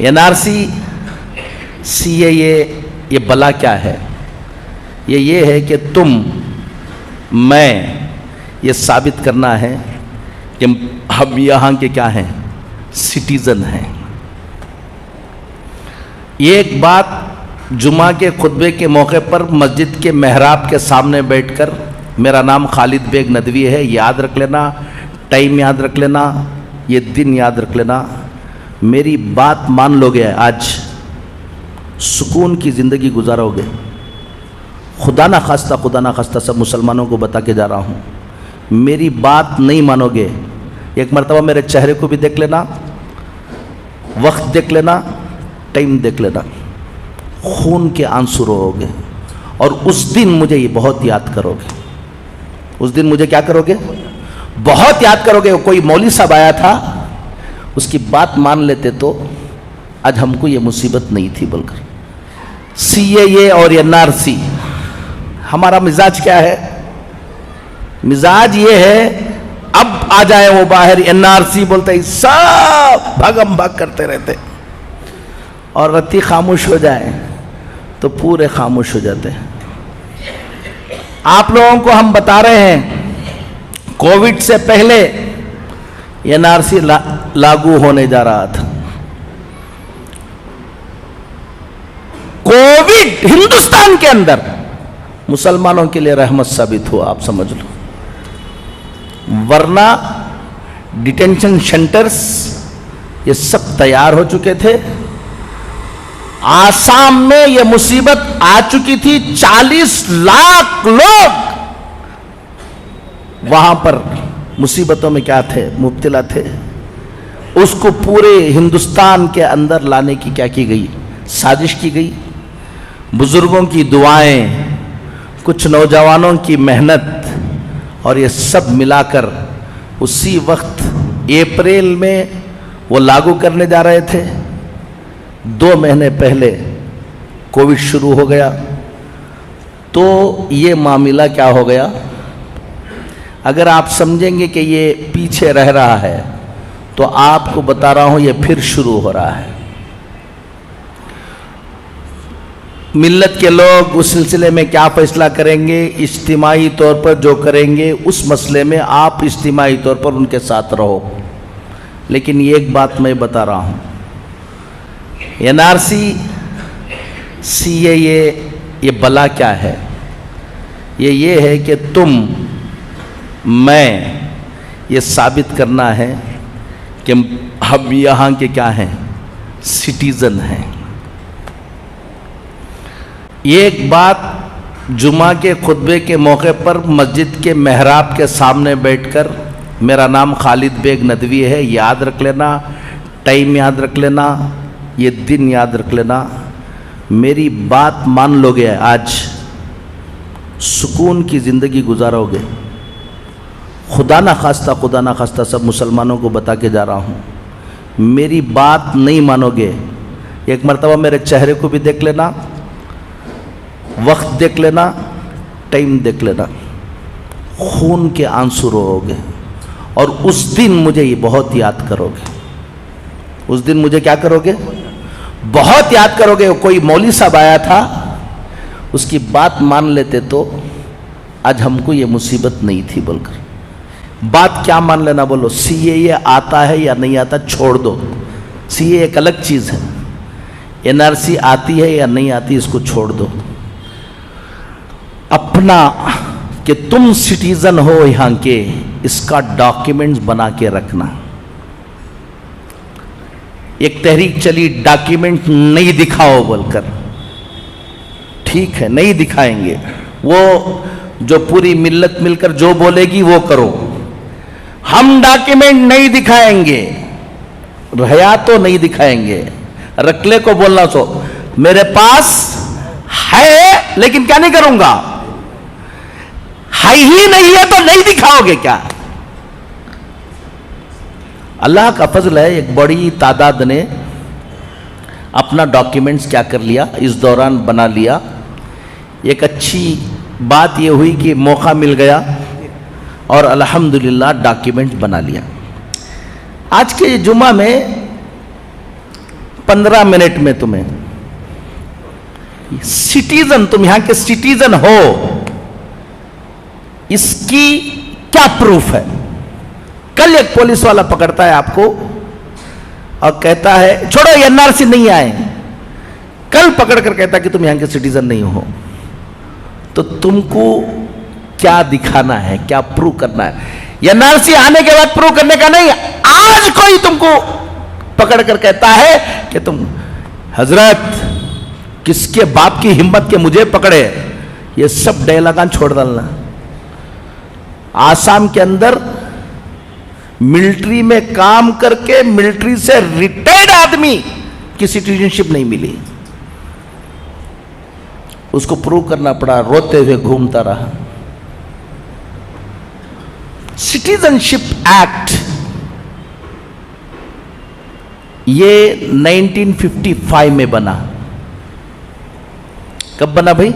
NRC, CAA, ये बला क्या है? ये है कि तुम, मैं, ये साबित करना है कि हम यहाँ के क्या हैं, सिटीजन हैं। ये एक बात जुमा के खुतबे के मौके पर मस्जिद के मेहराब के सामने बैठकर, मेरा नाम खालिद बेग नदवी है, याद रख लेना, टाइम याद रख लेना, ये दिन याद रख लेना, मेरी बात मान लोगे, आज सुकून की ज़िंदगी गुजारोगे। खुदा ना खास्ता सब मुसलमानों को बता के जा रहा हूँ, मेरी बात नहीं मानोगे, एक मरतबा मेरे चेहरे को भी देख लेना, वक्त देख लेना, टाइम देख लेना, खून के आंसू रोओगे और उस दिन मुझे ये बहुत याद करोगे। उस दिन मुझे क्या करोगे? बहुत याद करोगे। कोई मौलवी साहब आया था, उसकी बात मान लेते तो आज हमको ये मुसीबत नहीं थी। बोलकर सीएए और एनआरसी, हमारा मिजाज क्या है? मिजाज ये है, अब आ जाए वो बाहर, एनआरसी बोलते ही सब भागम भाग करते रहते, और रत्ती खामोश हो जाए तो पूरे खामोश हो जाते हैं। आप लोगों को हम बता रहे हैं, कोविड से पहले एनआरसी लागू होने जा रहा था। कोविड हिंदुस्तान के अंदर मुसलमानों के लिए रहमत साबित हुआ, आप समझ लो, वरना डिटेंशन सेंटर्स ये सब तैयार हो चुके थे। आसाम में ये मुसीबत आ चुकी थी, 40 लाख लोग वहां पर मुसीबतों में क्या थे, मुब्तला थे। उसको पूरे हिंदुस्तान के अंदर लाने की क्या की गई, साजिश की गई। बुजुर्गों की दुआएं, कुछ नौजवानों की मेहनत, और ये सब मिलाकर उसी वक्त अप्रैल में वो लागू करने जा रहे थे। 2 महीने पहले कोविड शुरू हो गया, तो ये मामला क्या हो गया? अगर आप समझेंगे कि ये पीछे रह रहा है, तो आपको बता रहा हूं ये फिर शुरू हो रहा है। मिल्लत के लोग उस सिलसिले में क्या फैसला करेंगे, इज्तिमाई तौर पर जो करेंगे, उस मसले में आप इज्तिमाई तौर पर उनके साथ रहो। लेकिन ये एक बात मैं बता रहा हूं, एनआरसी, सीएए, ये बला क्या है? ये है कि तुम, मैं, ये साबित करना है कि हम यहाँ के क्या हैं, सिटीजन हैं। ये एक बात जुमा के खुतबे के मौके पर मस्जिद के मेहराब के सामने बैठकर, मेरा नाम खालिद बेग नदवी है, याद रख लेना, टाइम याद रख लेना, ये दिन याद रख लेना, मेरी बात मान लोगे, आज सुकून की ज़िंदगी गुजारोगे। खुदा ना खास्ता सब मुसलमानों को बता के जा रहा हूँ, मेरी बात नहीं मानोगे, एक मरतबा मेरे चेहरे को भी देख लेना, वक्त देख लेना, टाइम देख लेना, खून के आंसू रोओगे और उस दिन मुझे ये बहुत याद करोगे। उस दिन मुझे क्या करोगे? बहुत याद करोगे। कोई मौलवी साहब आया था, उसकी बात मान लेते तो आज हमको ये मुसीबत नहीं थी। बोलकर बात क्या मान लेना? बोलो, सीएए आता है या नहीं आता, छोड़ दो, सीएए एक अलग चीज़ है। एनआरसी आती है या नहीं आती, इसको छोड़ दो। अपना कि तुम सिटीजन हो यहाँ के, इसका डॉक्यूमेंट्स बना के रखना। एक तहरीक चली, डॉक्यूमेंट नहीं दिखाओ बोलकर, ठीक है नहीं दिखाएंगे, वो जो पूरी मिल्लत मिलकर जो बोलेगी वो करो, हम डॉक्यूमेंट नहीं दिखाएंगे, रहा तो नहीं दिखाएंगे। रखले को बोलना, सो मेरे पास है लेकिन क्या नहीं करूंगा, है ही नहीं है तो नहीं दिखाओगे क्या? अल्लाह का फजल है, एक बड़ी तादाद ने अपना डॉक्यूमेंट्स क्या कर लिया, इस दौरान बना लिया। एक अच्छी बात यह हुई कि मौका मिल गया और अल्हम्दुलिल्लाह डॉक्यूमेंट बना लिया। आज के जुमा में 15 मिनट में तुम्हें सिटीजन, तुम यहां के सिटीजन हो, इसकी क्या प्रूफ है? कल एक पुलिस वाला पकड़ता है आपको और कहता है छोड़ो एनआरसी नहीं आए, कल पकड़ कर कहता कि तुम यहां के सिटीजन नहीं हो, तो तुमको क्या दिखाना है, क्या प्रूव करना है? एनआरसी आने के बाद प्रूव करने का नहीं, आज कोई तुमको पकड़ कर कहता है कि तुम हजरत किसके बाप की हिम्मत के मुझे पकड़े, ये सब डायलॉग छोड़ डालना। आसाम के अंदर मिलिट्री में काम करके मिलिट्री से रिटायर्ड आदमी की सिटीजनशिप नहीं मिली, उसको प्रूव करना पड़ा, रोते हुए घूमता रहा। सिटीजनशिप एक्ट ये 1955 में बना। कब बना भाई?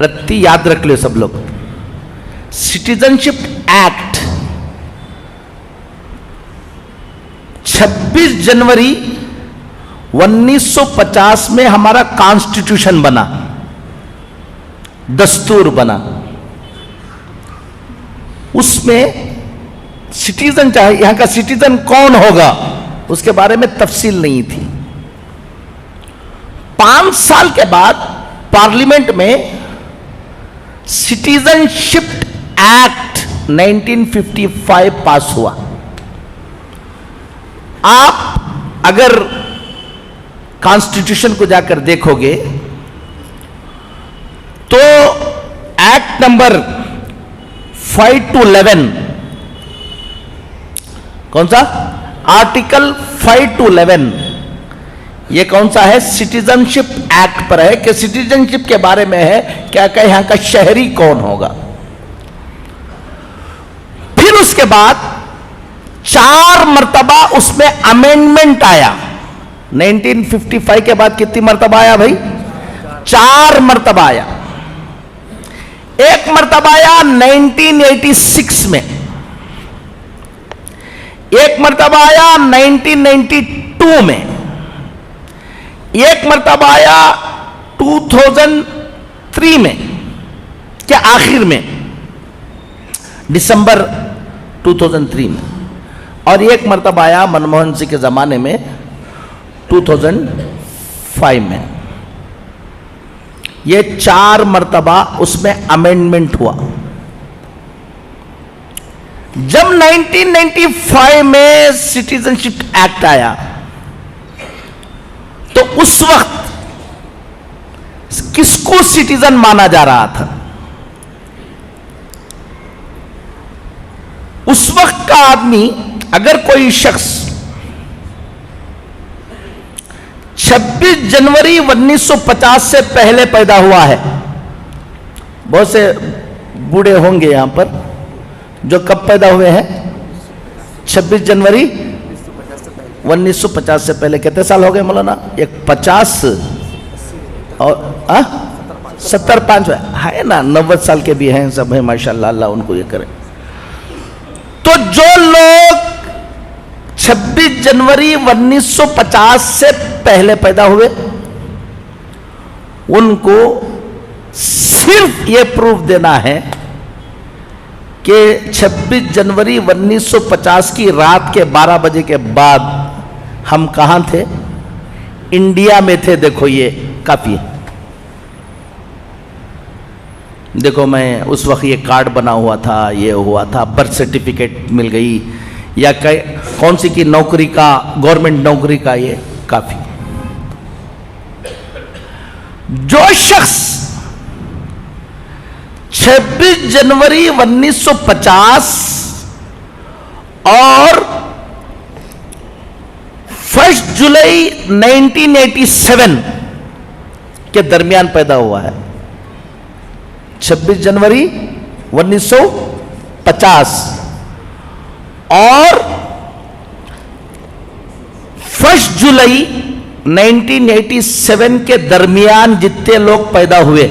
रत्ती याद रख लो सब लोग। सिटीजनशिप एक्ट 26 जनवरी 1950 में हमारा कॉन्स्टिट्यूशन बना, दस्तूर बना। उसमें सिटीजन चाहे यहां का सिटीजन कौन होगा उसके बारे में तफसील नहीं थी। 5 साल के बाद पार्लियामेंट में सिटीजनशिप एक्ट 1955 पास हुआ। आप अगर कॉन्स्टिट्यूशन को जाकर देखोगे तो एक्ट नंबर 5 to 11, कौन सा? आर्टिकल 5 to 11, ये कौन सा है? सिटीजनशिप एक्ट पर है कि सिटीजनशिप के बारे में है क्या क्या यहां का शहरी कौन होगा। फिर उसके बाद 4 मर्तबा उसमें अमेंडमेंट आया। 1955 के बाद कितनी मर्तबा आया भाई? 4 मर्तबा आया। एक मर्तबा आया 1986 में, एक मर्तबा आया 1992 में, एक मर्तबा आया 2003 में, क्या आखिर में दिसंबर 2003 में, और एक मर्तबा आया मनमोहन सिंह के जमाने में 2005 में। ये 4 मर्तबा उसमें अमेंडमेंट हुआ। जब 1995 में सिटीजनशिप एक्ट आया तो उस वक्त किसको सिटीजन माना जा रहा था? उस वक्त का आदमी, अगर कोई शख्स 26 जनवरी 1950 से पहले पैदा हुआ है, बहुत से बूढ़े होंगे यहां पर जो कब पैदा हुए हैं? 26 जनवरी 1950 से पहले। कितने साल हो गए मौलाना? एक 50 और 70-5 है ना, 90 साल के भी हैं, सब हैं माशाल्लाह, अल्लाह उनको ये करे। तो जो लोग 26 जनवरी 1950 से पहले पैदा हुए उनको सिर्फ ये प्रूफ देना है कि 26 जनवरी 1950 की रात के 12 बजे के बाद हम कहां थे? इंडिया में थे। देखो ये काफी है। देखो मैं उस वक्त ये कार्ड बना हुआ था, ये हुआ था, बर्थ सर्टिफिकेट मिल गई, या कौन सी की नौकरी का, गवर्नमेंट नौकरी का, ये काफी। जो शख्स 26 जनवरी 1950 और 1 जुलाई 1987 के दरमियान पैदा हुआ है, 26 जनवरी 1950 और 1 जुलाई 1987 के दरमियान जितने लोग पैदा हुए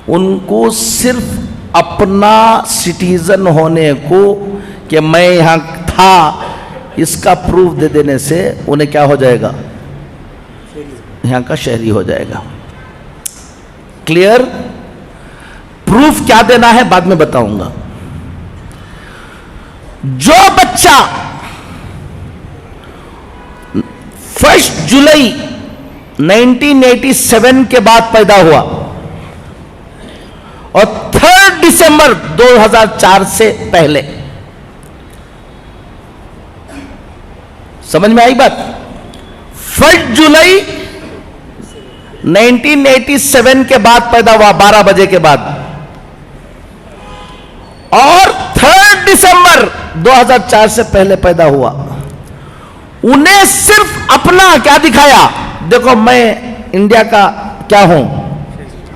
उनको सिर्फ अपना सिटीजन होने को, कि मैं यहां था, इसका प्रूफ दे देने से उन्हें क्या हो जाएगा, यहां का शहरी हो जाएगा। क्लियर? प्रूफ क्या देना है बाद में बताऊंगा। जो बच्चा 1 जुलाई 1987 के बाद पैदा हुआ और 3 दिसंबर 2004 से पहले, समझ में आई बात? 1 जुलाई 1987 के बाद पैदा हुआ 12 बजे के बाद, और 3 दिसंबर 2004 से पहले पैदा हुआ, उन्हें सिर्फ अपना क्या दिखाया, देखो मैं इंडिया का क्या हूं,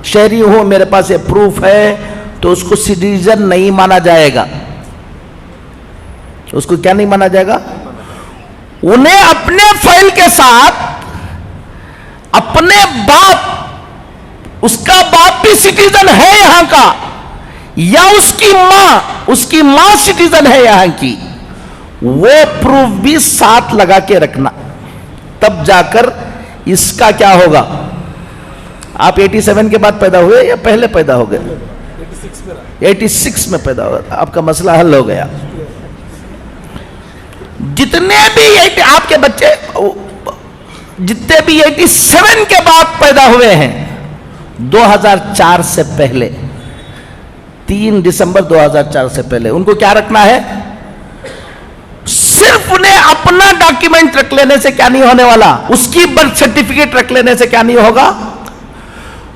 शहरी हूं, मेरे पास ये प्रूफ है, तो उसको सिटीजन नहीं माना जाएगा। उसको क्या नहीं माना जाएगा? उन्हें अपने फाइल के साथ अपने बाप, उसका बाप भी सिटीजन है यहां का, या उसकी मां सिटीजन है यहां की, वो प्रूफ भी साथ लगा के रखना, तब जाकर इसका क्या होगा। आप 87 के बाद पैदा हुए या पहले पैदा हो गए? 86 में पैदा हुआ, आपका मसला हल हो गया। जितने भी आपके बच्चे जितने भी 87 के बाद पैदा हुए हैं 2004 से पहले, 3 दिसंबर 2004 से पहले, उनको क्या रखना है? सिर्फ उन्हें अपना डॉक्यूमेंट रख लेने से क्या नहीं होने वाला, उसकी बर्थ सर्टिफिकेट रख लेने से क्या नहीं होगा,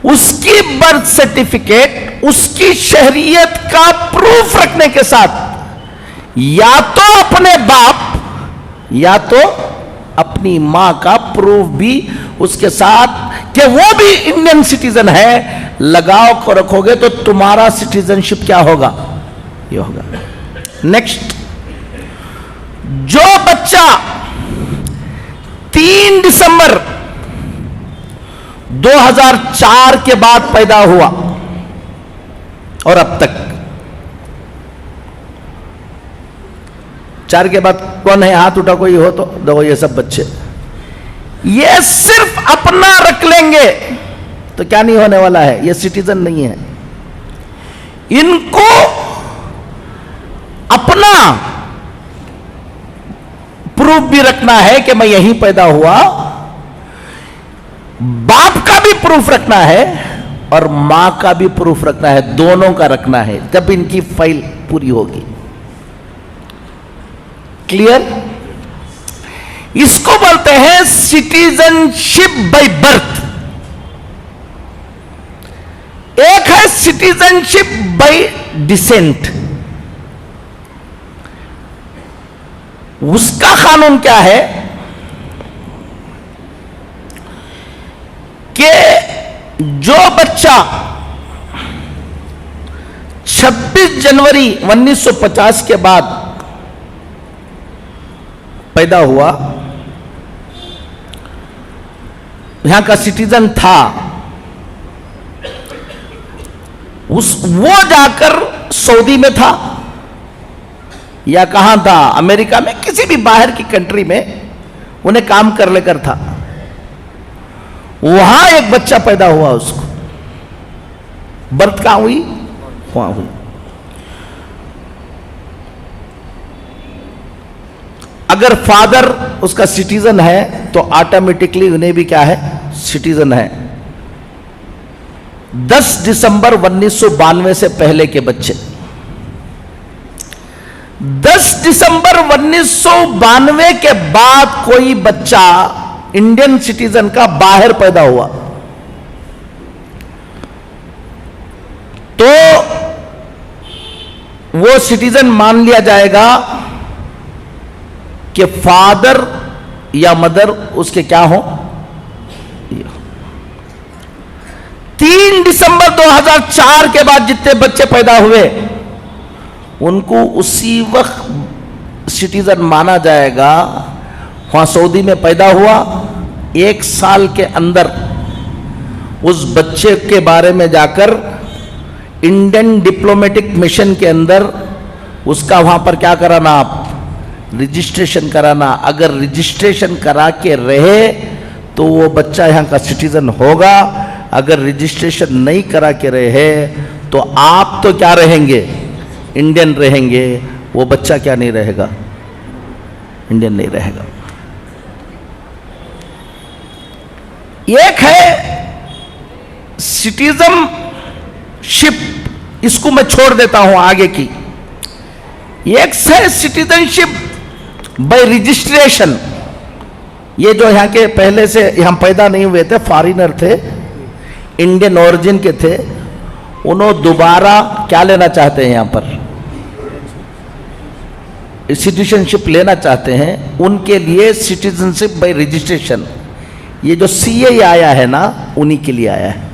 उसकी बर्थ सर्टिफिकेट उसकी शहरियत का प्रूफ रखने के साथ या तो अपने बाप या तो अपनी मां का प्रूफ भी उसके साथ कि वो भी इंडियन सिटीजन है लगाओ को रखोगे तो तुम्हारा सिटीजनशिप क्या होगा, ये होगा। नेक्स्ट, जो बच्चा 3 दिसंबर 2004 के बाद पैदा हुआ और अब तक, 4 के बाद कौन है, हाथ उठा कोई हो तो दो, ये सब बच्चे ये सिर्फ अपना रख लेंगे तो क्या नहीं होने वाला है, ये सिटीजन नहीं है। इनको अपना प्रूफ भी रखना है कि मैं यहीं पैदा हुआ, बाप का भी प्रूफ रखना है और मां का भी प्रूफ रखना है, दोनों का रखना है, जब इनकी फाइल पूरी होगी। क्लियर? इसको बोलते हैं सिटीजनशिप बाय बर्थ। एक है सिटीजनशिप बाय डिसेंट। उसका कानून क्या है कि जो बच्चा 26 जनवरी 1950 के बाद पैदा हुआ, यहां का सिटीजन था, वो जाकर सऊदी में था या कहां था, अमेरिका में, किसी भी बाहर की कंट्री में उन्हें काम कर लेकर था, वहां एक बच्चा पैदा हुआ, उसको बर्थ कहां हुई, वहां हुई। अगर फादर उसका सिटीजन है तो ऑटोमेटिकली उन्हें भी क्या है, सिटीजन है। 10 दिसंबर 1992 से पहले के बच्चे, 10 दिसंबर 1992 के बाद कोई बच्चा इंडियन सिटीजन का बाहर पैदा हुआ तो वो सिटीजन मान लिया जाएगा कि फादर या मदर उसके क्या हो। 3 दिसंबर 2004 के बाद जितने बच्चे पैदा हुए उनको उसी वक्त सिटीजन माना जाएगा। वहां सऊदी में पैदा हुआ, 1 साल के अंदर उस बच्चे के बारे में जाकर इंडियन डिप्लोमेटिक मिशन के अंदर उसका वहां पर क्या कराना, आप रजिस्ट्रेशन कराना। अगर रजिस्ट्रेशन करा के रहे तो वो बच्चा यहाँ का सिटीजन होगा, अगर रजिस्ट्रेशन नहीं करा के रहे तो आप तो क्या रहेंगे, इंडियन रहेंगे, वो बच्चा क्या नहीं रहेगा, इंडियन नहीं रहेगा। एक है सिटीजनशिप, इसको मैं छोड़ देता हूं आगे की। एक है सिटीजनशिप बाय रजिस्ट्रेशन। ये जो यहाँ के पहले से यहाँ पैदा नहीं हुए थे, फॉरेनर थे, इंडियन ओरिजिन के थे, उन्होंने दोबारा क्या लेना चाहते हैं, यहाँ पर सिटीजनशिप लेना चाहते हैं, उनके लिए सिटीजनशिप बाय रजिस्ट्रेशन, ये जो सीए आया है ना, उन्हीं के लिए आया है।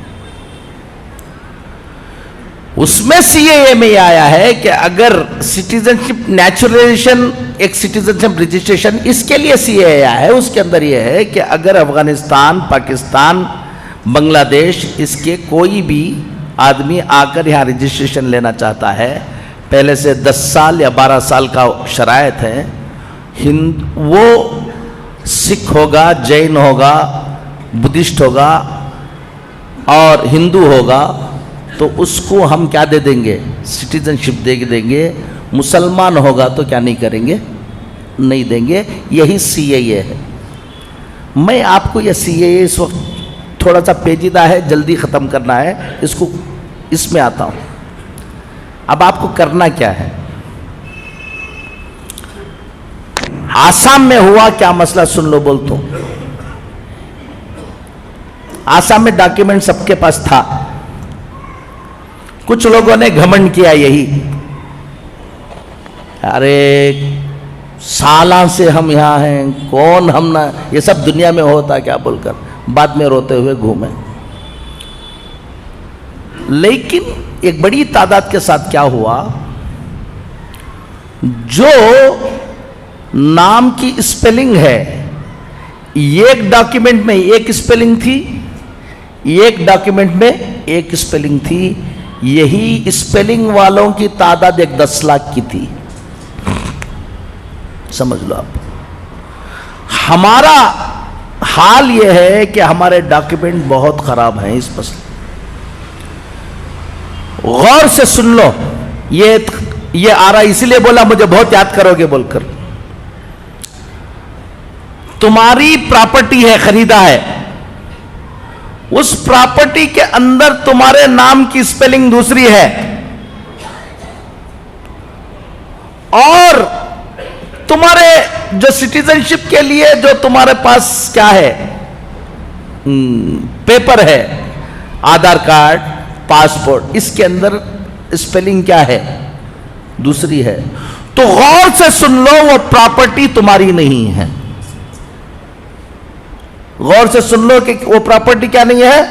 उसमें सीएए में आया है कि अगर सिटीजनशिप नेचुरलाइजेशन, एक सिटीजनशिप रजिस्ट्रेशन, इसके लिए सीएए आया है। उसके अंदर यह है कि अगर अफगानिस्तान, पाकिस्तान, बांग्लादेश, इसके कोई भी आदमी आकर यहाँ रजिस्ट्रेशन लेना चाहता है, पहले से 10 साल या 12 साल का शरायत है, वो सिख होगा, जैन होगा, बुद्धिस्ट होगा और हिंदू होगा, तो उसको हम क्या दे देंगे, सिटीजनशिप दे देंगे। मुसलमान होगा तो क्या नहीं करेंगे, नहीं देंगे। यही सीएए है। मैं आपको यह सीएए इस वक्त थोड़ा सा पेचीदा है, जल्दी ख़त्म करना है इसको, इसमें आता हूँ। अब आपको करना क्या है, आसाम में हुआ क्या मसला सुन लो, बोलता हूं। आसाम में डॉक्यूमेंट सबके पास था, कुछ लोगों ने घमंड किया यही, अरे सालों से हम यहां हैं, कौन हम ना, ये सब दुनिया में होता क्या बोलकर बाद में रोते हुए घूमे। लेकिन एक बड़ी तादाद के साथ क्या हुआ, जो नाम की स्पेलिंग है, एक डॉक्यूमेंट में एक स्पेलिंग थी, एक डॉक्यूमेंट में एक स्पेलिंग थी, यही स्पेलिंग वालों की तादाद एक 10 लाख की थी। समझ लो आप। हमारा हाल यह है कि हमारे डॉक्यूमेंट बहुत खराब हैं। इस मसले गौर से सुन लो, ये आ रहा, इसलिए बोला मुझे बहुत याद करोगे बोलकर। तुम्हारी प्रॉपर्टी है, खरीदा है, उस प्रॉपर्टी के अंदर तुम्हारे नाम की स्पेलिंग दूसरी है, और तुम्हारे जो सिटीजनशिप के लिए जो तुम्हारे पास क्या है, पेपर है, आधार कार्ड, पासपोर्ट, इसके अंदर स्पेलिंग क्या है, दूसरी है। तो गौर से सुन लो, वो प्रॉपर्टी तुम्हारी नहीं है। गौर से सुन लो कि वो प्रॉपर्टी क्या नहीं है,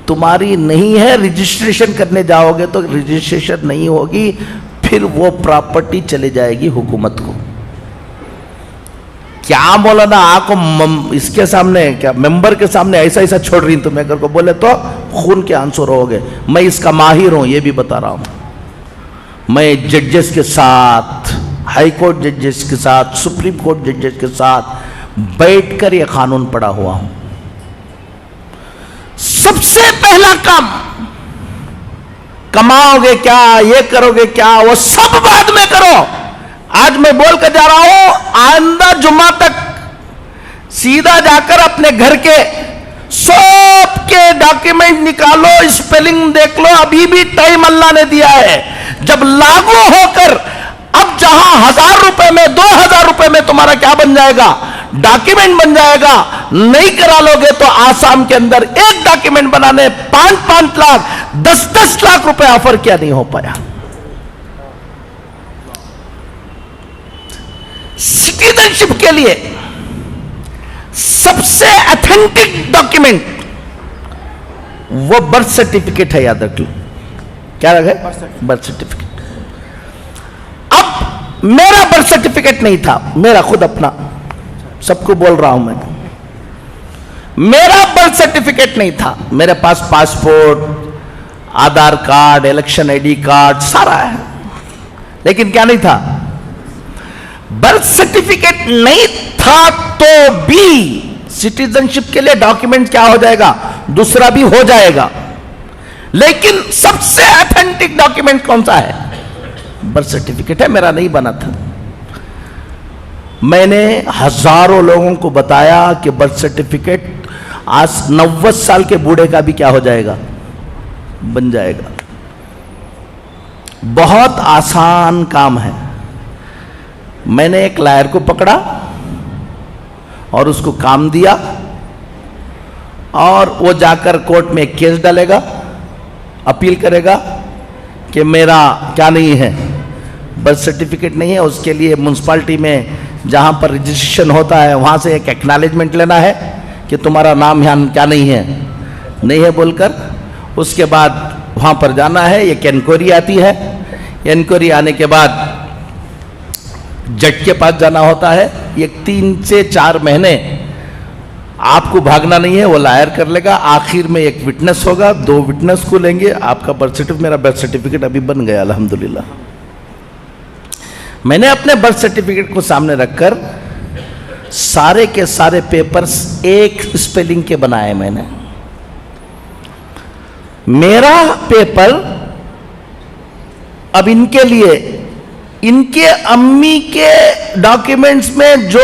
तुम्हारी नहीं है। रजिस्ट्रेशन करने जाओगे तो रजिस्ट्रेशन नहीं होगी, फिर वो प्रॉपर्टी चली जाएगी हुकूमत को। क्या बोला ना आपको, इसके सामने क्या मेंबर के सामने ऐसा ऐसा छोड़ रही तुम अगर को बोले तो खून के आंसू रहोगे। मैं इसका माहिर हूं, ये भी बता रहा हूं। मैं जजेस के साथ, हाई कोर्ट जजेस के साथ, सुप्रीम कोर्ट जजेस के साथ बैठकर ये कानून पढ़ा हुआ हूं। सबसे पहला काम, कमाओगे क्या, ये करोगे क्या, वो सब बाद में करो। आज मैं बोल कर जा रहा हूं, आइंदा जुम्मा तक सीधा जाकर अपने घर के सब के डॉक्यूमेंट निकालो, स्पेलिंग देख लो। अभी भी टाइम अल्लाह ने दिया है। जब लागू होकर अब जहां 1000 रुपए में, 2000 रुपए में तुम्हारा क्या बन जाएगा, डॉक्यूमेंट बन जाएगा। नहीं करा लोगे तो आसाम के अंदर एक डॉक्यूमेंट बनाने 5-5 लाख, 10-10 लाख रुपए ऑफर किया, नहीं हो पाया। सिटीजनशिप के लिए सबसे ऑथेंटिक डॉक्यूमेंट वो बर्थ सर्टिफिकेट है, याद रख लो। क्या रखे, बर्थ सर्टिफिकेट। अब मेरा बर्थ सर्टिफिकेट नहीं था, मेरा खुद अपना, सबको बोल रहा हूं मैं, मेरा बर्थ सर्टिफिकेट नहीं था। मेरे पास पासपोर्ट, आधार कार्ड, इलेक्शन आईडी कार्ड सारा है, लेकिन क्या नहीं था, बर्थ सर्टिफिकेट नहीं था तो भी सिटीजनशिप के लिए डॉक्यूमेंट क्या हो जाएगा, दूसरा भी हो जाएगा। लेकिन सबसे ऑथेंटिक डॉक्यूमेंट कौन सा है? बर्थ सर्टिफिकेट है। मेरा नहीं बना था। मैंने हजारों लोगों को बताया कि बर्थ सर्टिफिकेट आज 90 साल के बूढ़े का भी क्या हो जाएगा, बन जाएगा। बहुत आसान काम है। मैंने एक लायर को पकड़ा और उसको काम दिया और वो जाकर कोर्ट में केस डालेगा, अपील करेगा कि मेरा क्या नहीं है, बर्थ सर्टिफिकेट नहीं है। उसके लिए म्यूनसिपालिटी में जहां पर रजिस्ट्रेशन होता है वहां से एक एक्नॉलेजमेंट लेना है कि तुम्हारा नाम यहाँ क्या नहीं है बोलकर। उसके बाद वहां पर जाना है, एक इंक्वायरी आती है। इंक्वायरी आने के बाद जज के पास जाना होता है। ये 3 से 4 महीने आपको भागना नहीं है, वो लायर कर लेगा। आखिर में एक विटनेस होगा, 2 विटनेस को लेंगे, आपका बर्थ सर्टिफिकेट, मेरा बर्थ सर्टिफिकेट अभी बन गया अल्हम्दुलिल्लाह। मैंने अपने बर्थ सर्टिफिकेट को सामने रखकर सारे के सारे पेपर्स एक स्पेलिंग के बनाए। मैंने मेरा पेपर अब इनके लिए, इनके अम्मी के डॉक्यूमेंट्स में जो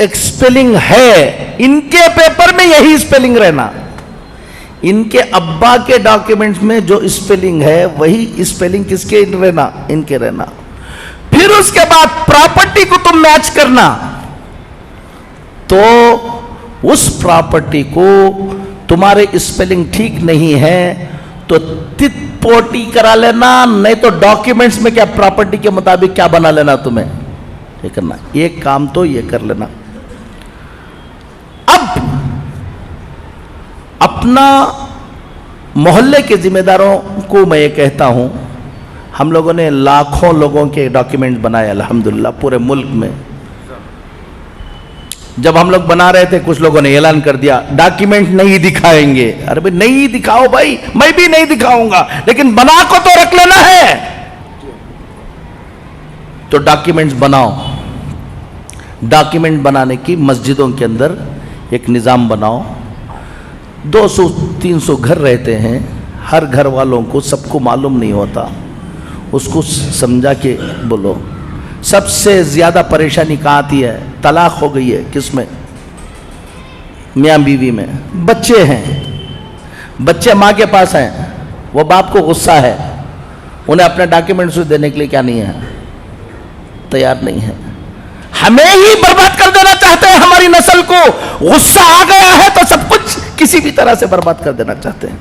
एक स्पेलिंग है, इनके पेपर में यही स्पेलिंग रहना। इनके अब्बा के डॉक्यूमेंट्स में जो स्पेलिंग है वही स्पेलिंग किसके रहना, इनके रहना। फिर उसके बाद प्रॉपर्टी को तुम मैच करना, तो उस प्रॉपर्टी को तुम्हारे स्पेलिंग ठीक नहीं है तो तित पोटी करा लेना, नहीं तो डॉक्यूमेंट्स में क्या प्रॉपर्टी के मुताबिक क्या बना लेना। तुम्हें ये करना, एक काम तो ये कर लेना। अब अपना मोहल्ले के जिम्मेदारों को मैं ये कहता हूं, हम लोगों ने लाखों लोगों के डॉक्यूमेंट बनाए अल्हम्दुलिल्लाह पूरे मुल्क में। जब हम लोग बना रहे थे कुछ लोगों ने ऐलान कर दिया डॉक्यूमेंट नहीं दिखाएंगे। अरे भाई नहीं दिखाओ भाई, मैं भी नहीं दिखाऊंगा, लेकिन बना को तो रख लेना है। तो डॉक्यूमेंट्स बनाओ। डॉक्यूमेंट बनाने की मस्जिदों के अंदर एक निज़ाम बनाओ। 200-300 घर रहते हैं, हर घर वालों को सबको मालूम नहीं होता, उसको समझा के बोलो। सबसे ज्यादा परेशानी कहाँ आती है? तलाक हो गई है, किसमें? मियाँ बीवी में। बच्चे हैं, बच्चे माँ के पास हैं, वो बाप को गुस्सा है, उन्हें अपने डॉक्यूमेंट्स देने के लिए क्या नहीं है, तैयार नहीं है। हमें ही बर्बाद कर देना चाहते हैं, हमारी नस्ल को गुस्सा आ गया है तो सब कुछ किसी भी तरह से बर्बाद कर देना चाहते हैं।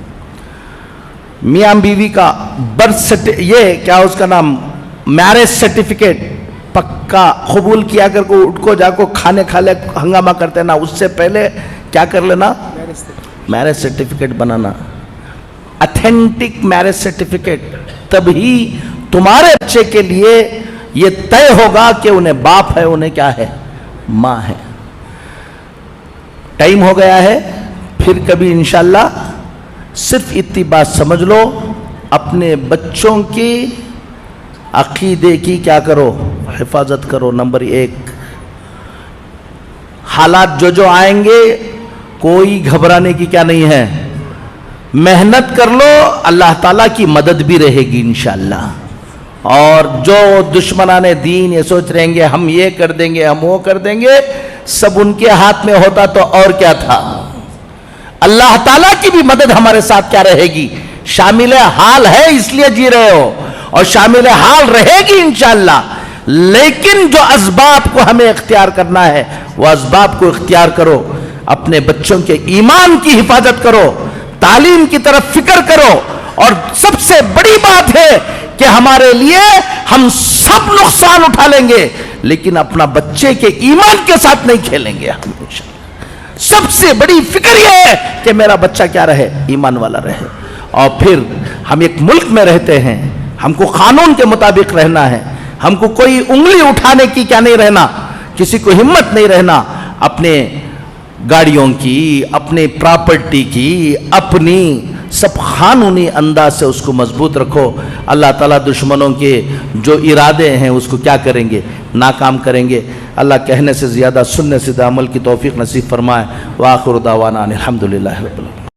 मियाँ बीवी का बर्थ सर्टिफिकेट, ये क्या उसका नाम, मैरिज सर्टिफिकेट पक्का कबूल किया कर को उठको जाको खाने खा ले हंगामा करते ना, उससे पहले क्या कर लेना, मैरिज सर्टिफिकेट बनाना, ऑथेंटिक मैरिज सर्टिफिकेट। तभी तुम्हारे बच्चे के लिए ये तय होगा कि उन्हें बाप है, उन्हें क्या है, मां है। टाइम हो गया है, फिर कभी इंशाल्लाह। सिर्फ इतनी बात समझ लो, अपने बच्चों की अकीदे की क्या करो, हिफाजत करो। नंबर 1, हालात जो जो आएंगे कोई घबराने की क्या नहीं है, मेहनत कर लो, अल्लाह ताला की मदद भी रहेगी इंशाअल्लाह। और जो दुश्मनाने दीन ये सोच रहेंगे हम ये कर देंगे, हम वो कर देंगे, सब उनके हाथ में होता तो और क्या था। अल्लाह ताला की भी मदद हमारे साथ क्या रहेगी, शामिल हाल है इसलिए जी रहे हो, और शामिल हाल रहेगी इंशाअल्लाह। लेकिन जो असबाब को हमें इख्तियार करना है वो असबाब को इख्तियार करो। अपने बच्चों के ईमान की हिफाजत करो, तालीम की तरफ फिक्र करो। और सबसे बड़ी बात है कि हमारे लिए हम सब नुकसान उठा लेंगे, लेकिन अपना बच्चे के ईमान के साथ नहीं खेलेंगे हम इंशाअल्लाह। सबसे बड़ी फिक्र यह है कि मेरा बच्चा क्या रहे, ईमान वाला रहे। और फिर हम एक मुल्क में रहते हैं, हमको कानून के मुताबिक रहना है, हमको कोई उंगली उठाने की क्या नहीं रहना, किसी को हिम्मत नहीं रहना। अपने गाड़ियों की, अपने प्रॉपर्टी की, अपनी सब कानूनी अंदाज से उसको मजबूत रखो। अल्लाह ताला दुश्मनों के जो इरादे हैं उसको क्या करेंगे, नाकाम करेंगे। अल्लाह कहने से ज़्यादा सुनने से अमल की तौफीक नसीब फरमाए। व आखिर दावाना अनिल हम्दुलिल्लाहि रब्बिल आलमीन।